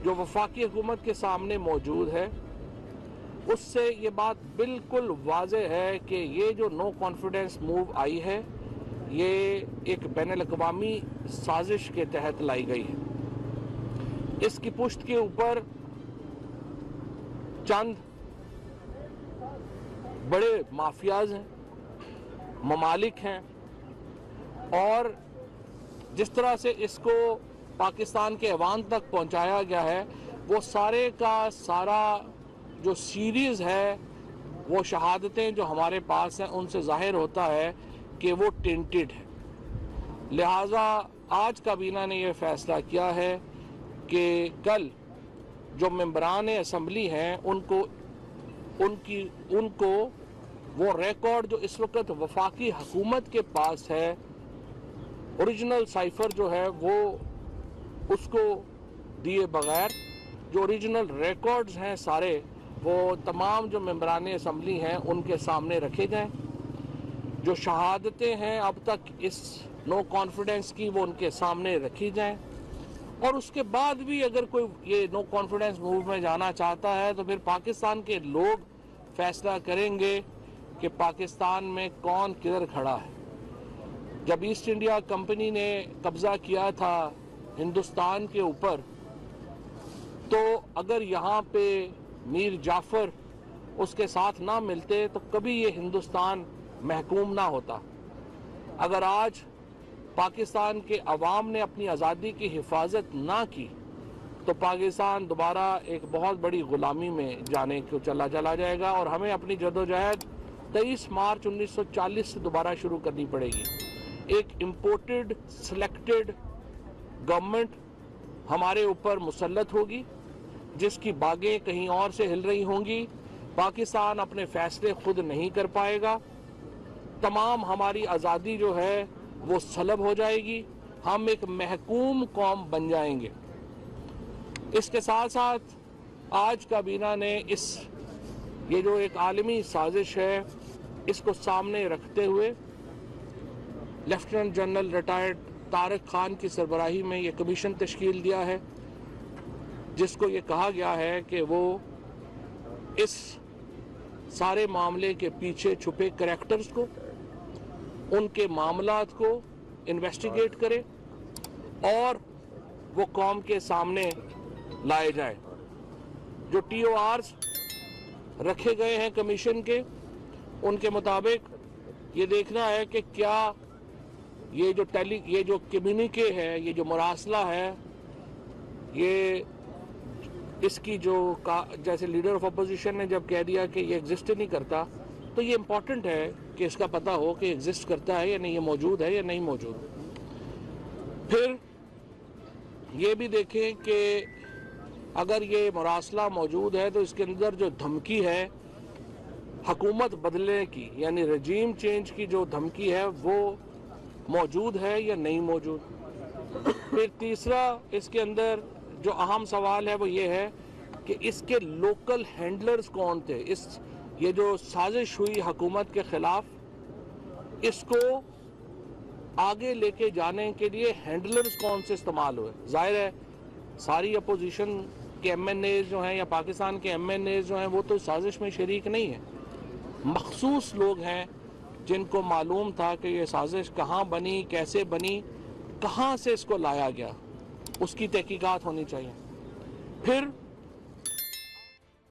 جو वफाकी हुकूमत के सामने मौजूद है उससे ये बात बिल्कुल वाज़ेह है कि ये जो नो कॉन्फिडेंस मूव आई है ये एक बैनुल-अक़वामी साजिश के तहत लाई गई है। इसकी पुष्ट के ऊपर चंद बड़े माफियाज हैं, ममालिक हैं, और जिस तरह से इसको पाकिस्तान के अवाम तक पहुंचाया गया है वो सारे का सारा जो सीरीज़ है वो शहादतें जो हमारे पास हैं उनसे ज़ाहिर होता है कि वो टेंटेड है। लिहाजा आज काबीना ने यह फ़ैसला किया है कि कल जो मेंबरान असम्बली हैं उनको वो रिकॉर्ड जो इस वक्त वफाकी हुकूमत के पास है, ओरिजिनल साइफर जो है वो उसको दिए बगैर जो ओरिजिनल रिकॉर्ड्स हैं सारे वो तमाम जो मेंबरान असम्बली हैं उनके सामने रखे जाएं। जो शहादतें हैं अब तक इस नो कॉन्फिडेंस की वो उनके सामने रखी जाएं, और उसके बाद भी अगर कोई ये नो कॉन्फिडेंस मूव में जाना चाहता है तो फिर पाकिस्तान के लोग फैसला करेंगे कि पाकिस्तान में कौन किधर खड़ा है। जब ईस्ट इंडिया कंपनी ने कब्जा किया था हिंदुस्तान के ऊपर तो अगर यहाँ पे मीर जाफर उसके साथ ना मिलते तो कभी ये हिंदुस्तान महकूम ना होता। अगर आज पाकिस्तान के अवाम ने अपनी आज़ादी की हिफाजत ना की तो पाकिस्तान दोबारा एक बहुत बड़ी गुलामी में जाने को चला जाएगा और हमें अपनी जदोजहद 23 मार्च 1940 से दोबारा शुरू करनी पड़ेगी। एक इम्पोर्टेड सिलेक्टेड गवर्नमेंट हमारे ऊपर मुसल्लत होगी जिसकी बागें कहीं और से हिल रही होंगी। पाकिस्तान अपने फैसले खुद नहीं कर पाएगा, तमाम हमारी आज़ादी जो है वो सलब हो जाएगी, हम एक महकूम कौम बन जाएंगे। इसके साथ साथ आज काबीना ने ये जो एक आलमी साजिश है इसको सामने रखते हुए lieutenant general retired Tariq Khan की सरबराही में ये कमीशन तश्कील दिया है जिसको ये कहा गया है कि वो इस सारे मामले के पीछे छुपे करैक्टर्स को, उनके मामलात को इन्वेस्टिगेट करे और वो कौम के सामने लाए जाए। जो TORs रखे गए हैं कमीशन के उनके मुताबिक ये देखना है कि क्या ये जो कम्युनिके है, ये जो मुरासला है, ये इसकी जैसे लीडर ऑफ अपोजिशन ने जब कह दिया कि ये एग्जिस्ट नहीं करता तो ये इम्पॉर्टेंट है कि इसका पता हो कि एग्जिस्ट करता है या नहीं, ये मौजूद है या नहीं मौजूद। फिर ये भी देखें कि अगर ये मुरासला मौजूद है तो इसके अंदर जो धमकी है हुकूमत बदलने की यानी रजीम चेंज की जो धमकी है वो मौजूद है या नहीं मौजूद। फिर तीसरा इसके अंदर जो अहम सवाल है वो ये है कि इसके लोकल हैंडलर्स कौन थे। ये जो साजिश हुई हुकूमत के खिलाफ, इसको आगे लेके जाने के लिए हैंडलर्स कौन से इस्तेमाल हुए। जाहिर है सारी अपोजिशन के MNAs जो हैं या पाकिस्तान के MNAs जो हैं वो तो साजिश में शरीक नहीं है। मखसूस लोग हैं जिनको मालूम था कि ये साजिश कहाँ बनी, कैसे बनी, कहाँ से इसको लाया गया, उसकी तहकीकात होनी चाहिए। फिर